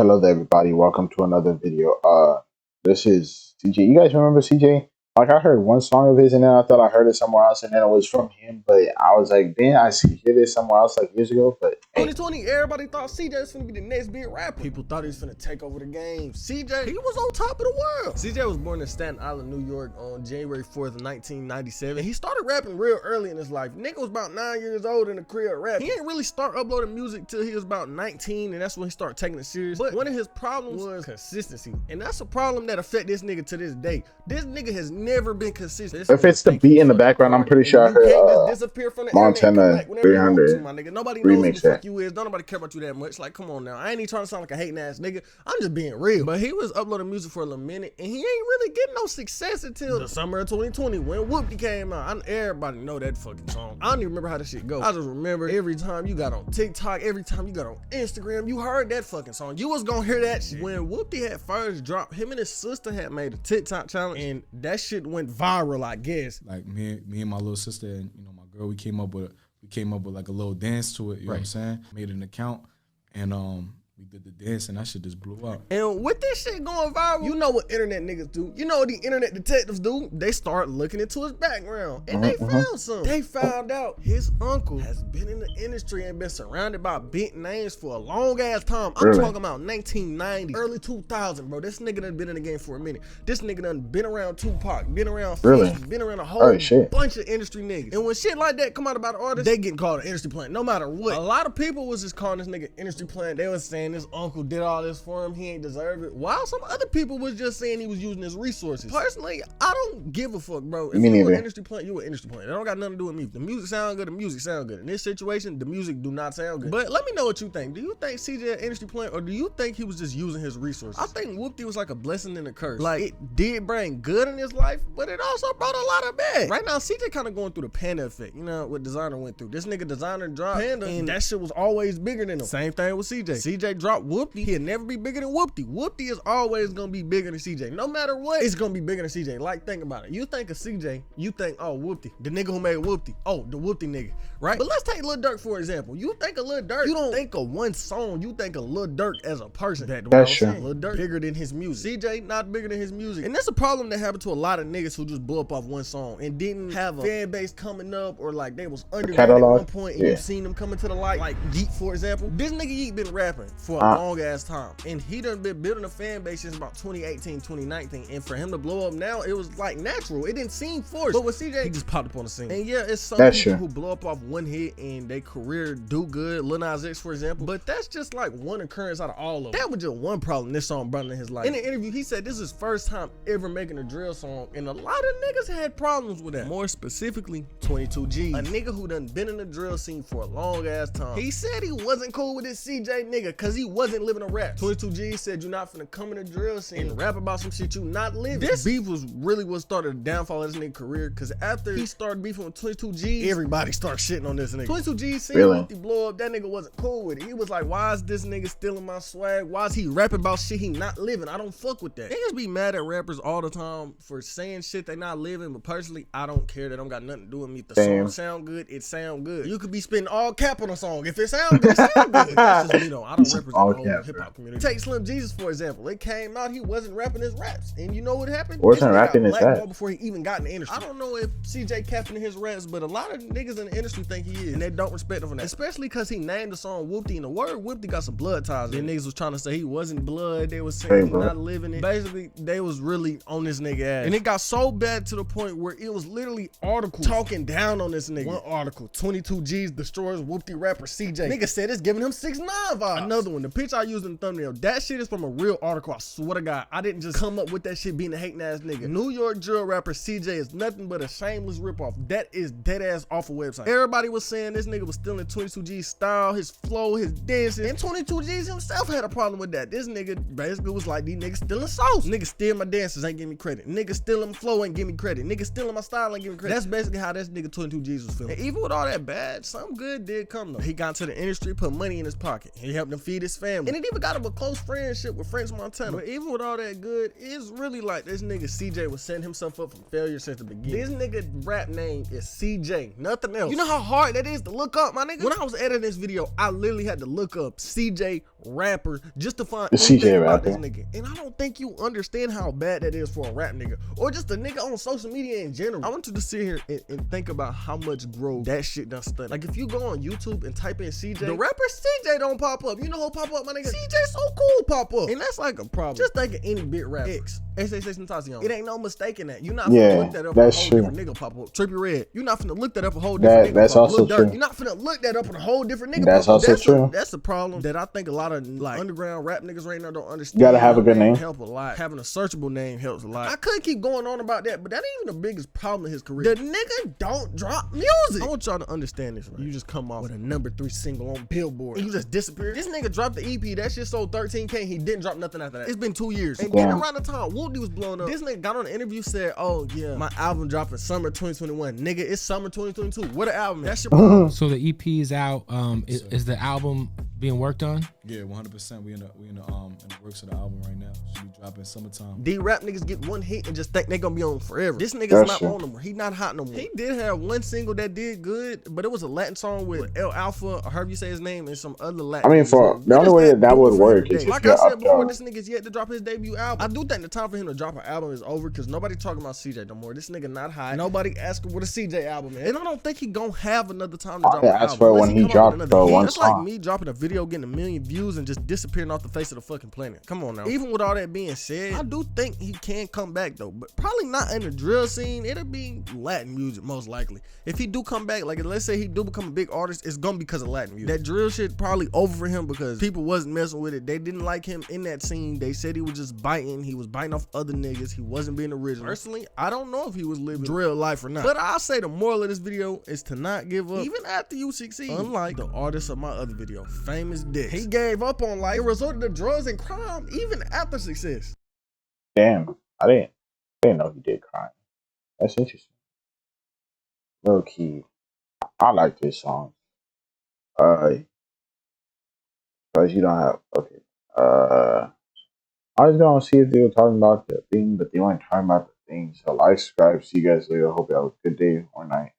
Hello there, everybody. Welcome to another video. This is CJ. You guys remember CJ? Like, I heard one song of his, and then I thought I heard it somewhere else, and then it was from him. But I was like, didn't I hear this somewhere else like years ago? But hey. 2020, everybody thought CJ was finna be the next big rapper. People thought he was finna take over the game. CJ, he was on top of the world. CJ was born in Staten Island, New York on January 4th, 1997. He started rapping real early in his life. Nigga was about 9 years old in the crib rapping. He ain't really start uploading music till he was about 19, and that's when he started taking it serious. But one of his problems was consistency, and that's a problem that affect this nigga to this day. This nigga has never been consistent. If it's the beat in the background, I'm pretty sure I heard disappear from the Montana 300 my nigga. Nobody knows who remix the that. fuck you is. Don't nobody care about you that much. Like, come on now. I ain't even trying to sound like a hating ass nigga. I'm just being real. But he was uploading music for a little minute, and he ain't really getting no success until the summer of 2020 when Whoopty came out. Everybody know that fucking song. I don't even remember how this shit go. I just remember every time you got on TikTok, every time you got on Instagram, you heard that fucking song. You was gonna hear that shit. When Whoopty had first dropped, him and his sister had made a TikTok challenge, and that shit went viral, I guess. Like me and my little sister and my girl, we came up with like a little dance to it. You know what I'm saying? Made an account and we did the dance and that shit just blew up. And with this shit going viral, you know what internet niggas do. You know what the internet detectives do. They start looking into his background and they found something. They found out his uncle has been in the industry and been surrounded by big names for a long ass time. I'm talking about 1990, early 2000, bro. This nigga done been in the game for a minute. This nigga done been around Tupac, been around 50, been around a whole bunch of industry niggas. And when shit like that come out about an artist, they getting called an industry plant no matter what. A lot of people was just calling this nigga industry plant. They was saying this uncle did all this for him, he ain't deserve it. While some other people was just saying he was using his resources. Personally, I don't give a fuck, bro. If you an industry plant, you an industry plant. It don't got nothing to do with me. If the music sound good, the music sound good. In this situation, the music do not sound good. But let me know what you think. Do you think CJ an industry plant, or do you think he was just using his resources? I think Whoopty was like a blessing and a curse. Like, it did bring good in his life, but it also brought a lot of bad. Right now, CJ kind of going through the Panda effect. You know what Designer went through. This nigga Designer dropped Panda, and that shit was always bigger than him. Same thing with CJ. CJ dropped Whoopty. He'll never be bigger than Whoopty. Whoopty is always gonna be bigger than CJ. No matter what, it's gonna be bigger than CJ. Like, think about it. You think of CJ, you think, oh, Whoopty, the nigga who made Whoopty. Oh, the Whoopty nigga, right? But let's take Lil Durk for example. You think of Lil Durk, you don't think of one song. You think of Lil Durk as a person. That's true. Lil Durk bigger than his music. CJ not bigger than his music, and that's a problem that happened to a lot of niggas who just blew up off one song and didn't have a fan base coming up, or like they was underrated at one point and you seen them coming to the light. Like Yeet, for example. This nigga Yeet been rapping for a long ass time, and he done been building a fan base since about 2018, 2019, and for him to blow up now, it was like natural. It didn't seem forced. But with CJ, he just popped up on the scene. And yeah, it's some people who blow up off one hit and their career do good. Lil Nas X, for example. But that's just like one occurrence out of all of them. That was just one problem this song brought in his life. In the interview, he said this is his first time ever making a drill song, and a lot of niggas had problems with that. More specifically, 22G, a nigga who done been in the drill scene for a long ass time. He said he wasn't cool with this CJ nigga because he wasn't living a rap. 22G said you're not finna come in the drill scene and rap about some shit you not living. This beef was really what started the downfall of this nigga career, because after he started beefing with 22G, everybody started shitting on this nigga. 22G seen Whoopty blow up, that nigga wasn't cool with it. He was like, why is this nigga stealing my swag? Why is he rapping about shit he not living? I don't fuck with that. Niggas be mad at rappers all the time for saying shit they not living, but personally, I don't care. That don't got nothing to do with me. If the song sound good, it sound good. You could be spitting all cap on a song. If it sound good, it sound good. That's just me though. I don't represent the whole hip-hop community. Take Slim Jesus, for example. It came out, he wasn't rapping his raps, and you know what happened? Wasn't rapping his raps before he even got in the industry. I don't know if CJ capping his raps, but a lot of niggas in the industry think he is, and they don't respect him for that. Especially because he named the song Whoopty, and the word Whoopty got some blood ties. Then niggas was trying to say he wasn't blood. They was saying he not living it. Basically, they was really on this nigga ass, and it got so bad to the point where it was literally articles talking down on this nigga. One article, 22G's destroys Whoopty rapper CJ. Nigga said it's giving him 6ix9ine vibes. Another one, the picture I used in the thumbnail, that shit is from a real article. I swear to God, I didn't just come up with that shit being a hating ass nigga. New York drill rapper CJ is nothing but a shameless ripoff. That is dead ass off a website. Everybody was saying this nigga was stealing 22G's style, his flow, his dances, and 22G's himself had a problem with that. This nigga basically was like, these niggas stealing sauce. Niggas steal my dances, ain't give me credit. Niggas stealing flow, ain't give me credit. Niggas stealing my style, ain't give me credit. That's basically how this nigga 22G's was feeling. And even with all that bad, some good did come though. He got into the industry, put money in his pocket. He helped them feed feed his family. And it even got him a close friendship with French Montana. But even with all that good, it's really like this nigga CJ was setting himself up for failure since the beginning. This nigga rap name is CJ, nothing else. You know how hard that is to look up, my nigga? When I was editing this video, I literally had to look up CJ rapper just to find anything about this nigga. And I don't think you understand how bad that is for a rap nigga or just a nigga on social media in general. I want you to sit here and think about how much growth that shit done studied. Like if you go on YouTube and type in CJ, the rapper CJ don't pop up. You know who pop up, my nigga? CJ So Cool pop up. And that's like a problem. Just think of any bit rapper. XXXTentacion. It ain't no mistake in that. You're not finna look that up a whole different nigga pop up. Trippie Redd. You're not finna look that up a whole different nigga that's pop up. also true. You're not finna look that up on a whole different nigga that's pop up. Also true. That's a problem that I think a lot of like underground rap niggas right now don't understand. You gotta have a good name. Help a lot. Having a searchable name helps a lot. I could keep going on about that, but that ain't even the biggest problem in his career. The nigga don't drop music. I want y'all to understand this, right? You just come off with a #3 single on Billboard and you just disappear. This nigga dropped the EP. That shit sold 13K. He didn't drop nothing after that. It's been 2 years. And then around the time Whoopty was blowing up, this nigga got on an interview, said, oh yeah, my album dropping summer 2021. Nigga, it's summer 2022. What an album. That shit. So the EP is out. Is the album being worked on? Yeah, 100%. We in the works of the album right now. Should be dropping summertime. These rap niggas get one hit and just think they gonna be on forever. This nigga's not on no more. He not hot no more. He did have one single that did good, but it was a Latin song with El Alpha, or however you say his name, and some other Latin. I mean, for the only way that would work is like I said before, this nigga's yet to drop his debut album. I do think the time for him to drop an album is over because nobody talking about CJ no more. This nigga not high. Nobody asking what a CJ album is. And I don't think he gonna have another time to drop an album. That's why when he dropped one song. That's like me dropping a video, getting 1 million views, and just disappearing off the face of the fucking planet. Come on now. Even with all that being said, I do think he can come back though, but probably not in the drill scene. It'll be Latin music most likely. If he do come back, like let's say he do become a big artist, it's gonna be because of Latin music. That drill shit probably over for him because people wasn't messing with it. They didn't like him in that scene. They said he was just biting. He was biting off other niggas. He wasn't being original. Personally, I don't know if he was living drill life or not. But I'll say the moral of this video is to not give up even after you succeed. Unlike the artist of my other video, Famous Dick. He gave up on life. It resorted to drugs and crime even after success. Damn, I didn't know he did crime. That's interesting. Low key, I like this song. Because you don't have I was gonna see if they were talking about the thing, but they weren't talking about the thing. So like, subscribe, see you guys later. Hope you have a good day or night.